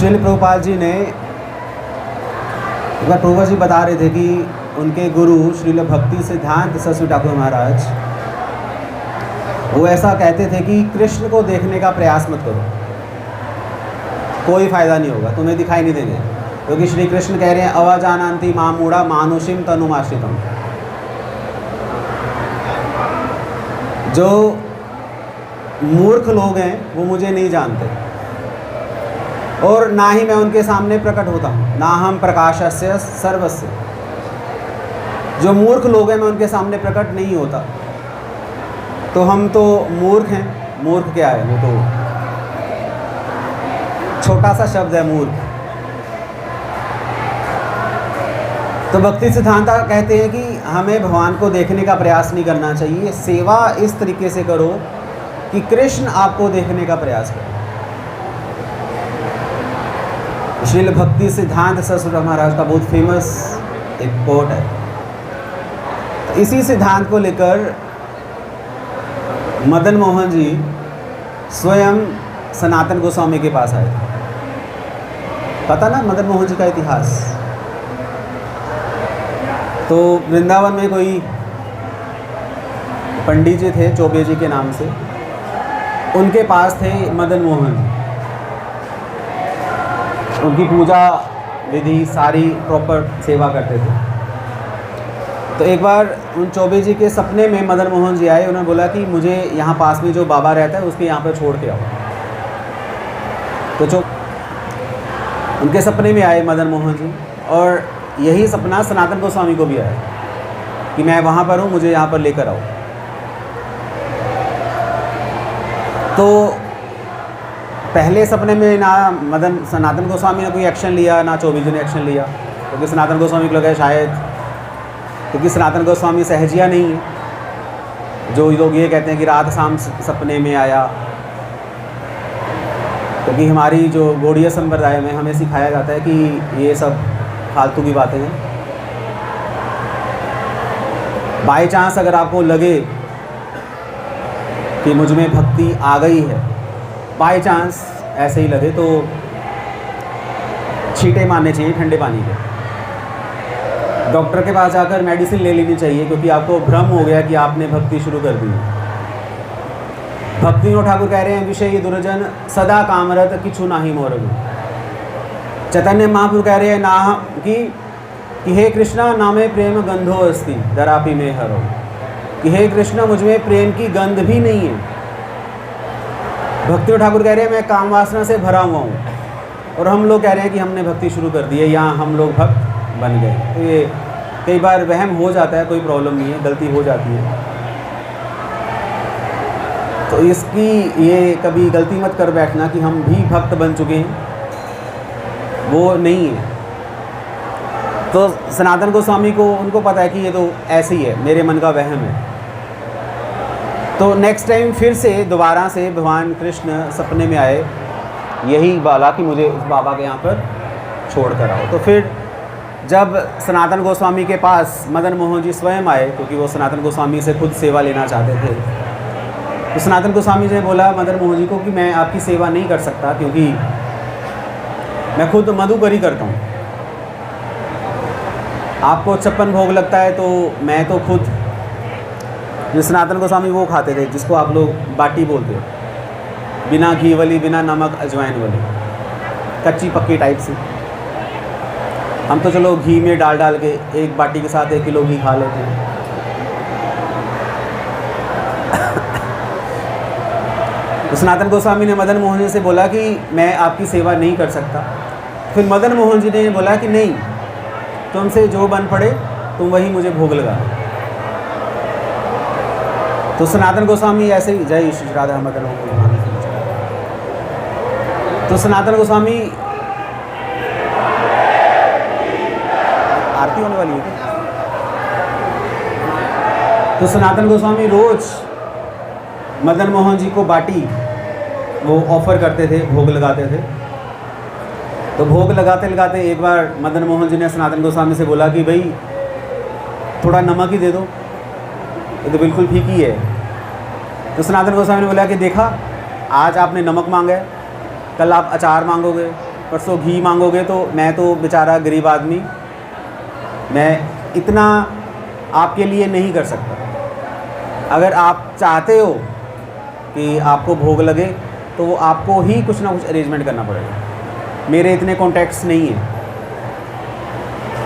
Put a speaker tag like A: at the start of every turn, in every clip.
A: श्रील प्रभुपाद जी ने एक बार प्रभुपाद जी बता रहे थे कि उनके गुरु श्रील भक्ति सिद्धांत सरस्वती ठाकुर महाराज वो ऐसा कहते थे कि कृष्ण को देखने का प्रयास मत करो, कोई फ़ायदा नहीं होगा, तुम्हें दिखाई नहीं देंगे, क्योंकि श्री कृष्ण कह रहे हैं अवजानन्ति मां मूढ़ा मानुषिम तनुमाश्रितम। जो मूर्ख लोग हैं वो मुझे नहीं जानते और ना ही मैं उनके सामने प्रकट होता हूँ, ना हम प्रकाशस्य सर्वस्य। जो मूर्ख लोग हैं मैं उनके सामने प्रकट नहीं होता। तो हम तो मूर्ख हैं। मूर्ख क्या है? वो तो छोटा सा शब्द है मूर्ख। तो भक्ति सिद्धांत कहते हैं कि हमें भगवान को देखने का प्रयास नहीं करना चाहिए, सेवा इस तरीके से करो कि कृष्ण आपको देखने का प्रयास करे। श्रील भक्ति सिद्धांत सरस्वती महाराज का बहुत फेमस एक कोट है। तो इसी सिद्धांत को लेकर मदन मोहन जी स्वयं सनातन गोस्वामी के पास आए थे। पता ना मदन मोहन जी का इतिहास? तो वृंदावन में कोई पंडित जी थे चौबे जी के नाम से, उनके पास थे मदन मोहन। उनकी पूजा विधि सारी प्रॉपर सेवा करते थे। तो एक बार उन चौबे जी के सपने में मदन मोहन जी आए। उन्होंने बोला कि मुझे यहाँ पास में जो बाबा रहता है उसके यहाँ पर छोड़ के आओ। तो उनके सपने में आए मदन मोहन जी, और यही सपना सनातन गोस्वामी को भी आया कि मैं वहाँ पर हूँ, मुझे यहाँ पर लेकर आओ। तो पहले सपने में ना सनातन गोस्वामी ने कोई एक्शन लिया, ना चौबे जी ने एक्शन लिया, क्योंकि सनातन गोस्वामी को लगा शायद, क्योंकि सनातन गोस्वामी सहजिया नहीं है। जो लोग ये कहते हैं कि रात शाम सपने में आया, क्योंकि हमारी जो गौड़ीय संप्रदाय में हमें सिखाया जाता है कि ये सब फालतू की बातें हैं। बाई चांस अगर आपको लगे कि मुझ में भक्ति आ गई है, बाई चांस ऐसे ही लगे, तो छींटे मारने चाहिए ठंडे पानी के। डॉक्टर के पास जाकर मेडिसिन ले लेनी चाहिए, क्योंकि आपको भ्रम हो गया कि आपने भक्ति शुरू कर दी। भक्ति ठाकुर कह रहे हैं विषय दुर्जन सदा कामरत किछु नाही मोरगु। चैतन्य महाप्रभु कह रहे हैं ना कि हे कृष्णा नामे प्रेम गंधो अस्ति दरापि में हरो, कि हे कृष्णा मुझ में प्रेम की गंध भी नहीं है। भक्ति ठाकुर कह रहे हैं मैं काम वासना से भरा हुआ हूँ, और हम लोग कह रहे हैं कि हमने भक्ति शुरू कर दी है, यहाँ हम लोग भक्त बन गए। तो ये कई बार वहम हो जाता है, कोई प्रॉब्लम नहीं है, गलती हो जाती है। तो इसकी ये कभी गलती मत कर बैठना कि हम भी भक्त बन चुके हैं, वो नहीं है। तो सनातन गोस्वामी को उनको पता है कि ये तो ऐसे ही है, मेरे मन का वहम है। तो नेक्स्ट टाइम फिर से दोबारा से भगवान कृष्ण सपने में आए, यही बोला कि मुझे उस बाबा के यहाँ पर छोड़ कर आओ। तो फिर जब सनातन गोस्वामी के पास मदन मोहन जी स्वयं आए, क्योंकि वो सनातन गोस्वामी से खुद सेवा लेना चाहते थे, तो सनातन गोस्वामी जी ने बोला मदन मोहन जी को कि मैं आपकी सेवा नहीं कर सकता, क्योंकि मैं खुद मधुकरी करता हूँ। आपको 56 भोग लगता है, तो मैं तो खुद, जो सनातन गोस्वामी वो खाते थे जिसको आप लोग बाटी बोलते हो, बिना घी वाली, बिना नमक अजवाइन वाली, कच्ची पक्की टाइप से। हम तो चलो घी में डाल के एक बाटी के साथ 1 किलो घी खा लेते हैं। तो सनातन गोस्वामी ने मदन मोहन जी से बोला कि मैं आपकी सेवा नहीं कर सकता। फिर मदन मोहन जी ने बोला कि नहीं, तुमसे जो बन पड़े तुम वही मुझे भोग लगा। तो सनातन गोस्वामी ऐसे ही, जय श्री राधा मदन मोहन। तो सनातन गोस्वामी, आरती होने वाली है क्या? तो सनातन गोस्वामी रोज मदन मोहन जी को बाटी वो ऑफ़र करते थे, भोग लगाते थे। तो भोग लगाते लगाते एक बार मदन मोहन जी ने सनातन गोस्वामी से बोला कि भाई थोड़ा नमक ही दे दो, ये तो बिल्कुल फीकी है। तो सनातन गोस्वामी ने बोला कि देखा, आज आपने नमक मांगा है, कल आप अचार मांगोगे, परसों घी मांगोगे तो मैं तो बेचारा गरीब आदमी, मैं इतना आपके लिए नहीं कर सकता। अगर आप चाहते हो कि आपको भोग लगे तो वो आपको ही कुछ ना कुछ अरेंजमेंट करना पड़ेगा, मेरे इतने कॉन्टैक्ट्स नहीं हैं।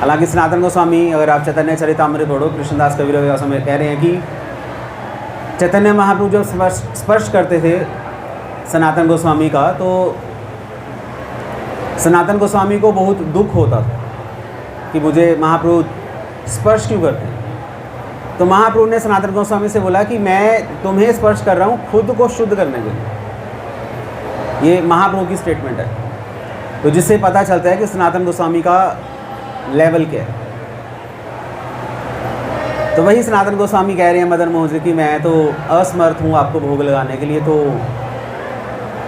A: हालांकि सनातन गोस्वामी, अगर आप चैतन्य चरितामृत पढ़ो, कृष्णदास कबीर गोस्वामी कह रहे हैं कि चैतन्य महाप्रभु जब स्पर्श करते थे सनातन गोस्वामी का, तो सनातन गोस्वामी को बहुत दुख होता था कि मुझे महाप्रभु स्पर्श क्यों करते हैं। तो महाप्रभु ने सनातन गोस्वामी से बोला कि मैं तुम्हें स्पर्श कर रहा हूँ खुद को शुद्ध करने के लिए। ये महाप्रभु की स्टेटमेंट है, तो जिससे पता चलता है कि सनातन गोस्वामी का लेवल क्या है। तो वही सनातन गोस्वामी कह रहे हैं मदन मोहन जी कि मैं तो असमर्थ हूँ आपको भोग लगाने के लिए। तो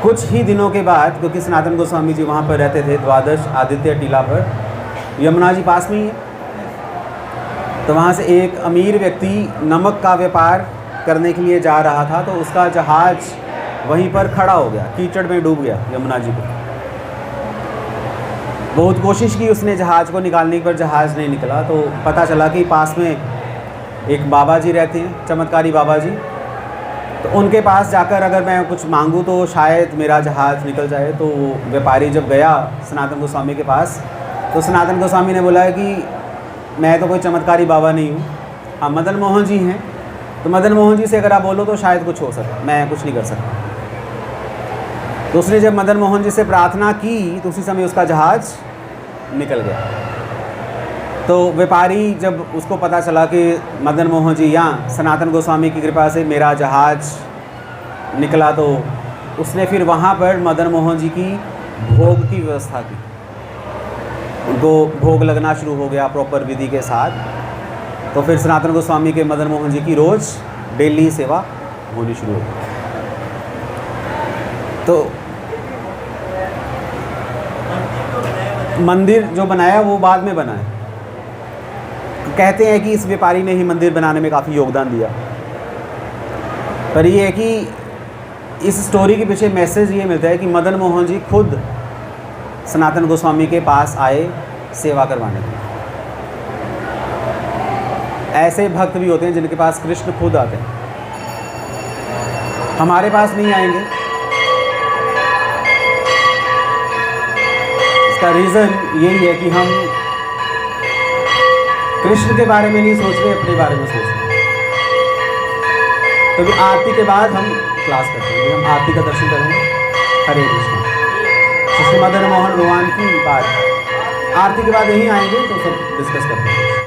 A: कुछ ही दिनों के बाद, क्योंकि सनातन गोस्वामी जी वहाँ पर रहते थे द्वादश आदित्य टीला पर, यमुना जी पास में ही है, तो वहाँ से एक अमीर व्यक्ति नमक का व्यापार करने के लिए जा रहा था, तो उसका जहाज़ वहीं पर खड़ा हो गया, कीचड़ में डूब गया यमुना जी को। बहुत कोशिश की उसने जहाज़ को निकालने पर जहाज़ नहीं निकला। तो पता चला कि पास में एक बाबा जी रहते हैं, चमत्कारी बाबा जी, तो उनके पास जाकर अगर मैं कुछ मांगूँ तो शायद मेरा जहाज़ निकल जाए। तो वो व्यापारी जब गया सनातन गोस्वामी के पास, तो सनातन गोस्वामी ने बोला कि मैं तो कोई चमत्कारी बाबा नहीं हूँ, हाँ मदन मोहन जी हैं, तो मदन मोहन जी से अगर आप बोलो तो शायद कुछ हो सके, मैं कुछ नहीं कर सकता। तो उसने जब मदन मोहन जी से प्रार्थना की तो उसी समय उसका जहाज़ निकल गया। तो व्यापारी जब उसको पता चला कि मदन मोहन जी यहाँ सनातन गोस्वामी की कृपा से मेरा जहाज़ निकला, तो उसने फिर वहाँ पर मदन मोहन जी की भोग की व्यवस्था की। उनको भोग लगना शुरू हो गया प्रॉपर विधि के साथ। तो फिर सनातन गोस्वामी के मदन मोहन जी की रोज़ डेली सेवा होनी शुरू हो गई। तो मंदिर जो बनाया वो बाद में बना है। कहते हैं कि इस व्यापारी ने ही मंदिर बनाने में काफ़ी योगदान दिया, पर ये है कि इस स्टोरी के पीछे मैसेज ये मिलता है कि मदन मोहन जी खुद सनातन गोस्वामी के पास आए सेवा करवाने के लिए। ऐसे भक्त भी होते हैं जिनके पास कृष्ण खुद आते हैं, हमारे पास नहीं आएंगे। इसका रीज़न यही है कि हम कृष्ण के बारे में नहीं सोच रहे, अपने बारे में सोच रहे। तो आरती के बाद हम क्लास करते हैं, हम आरती का दर्शन करेंगे। हरे कृष्ण। श्री मदन मोहन भगवान की बात आरती के बाद यहीं आएंगे तो सब डिस्कस करते हैं।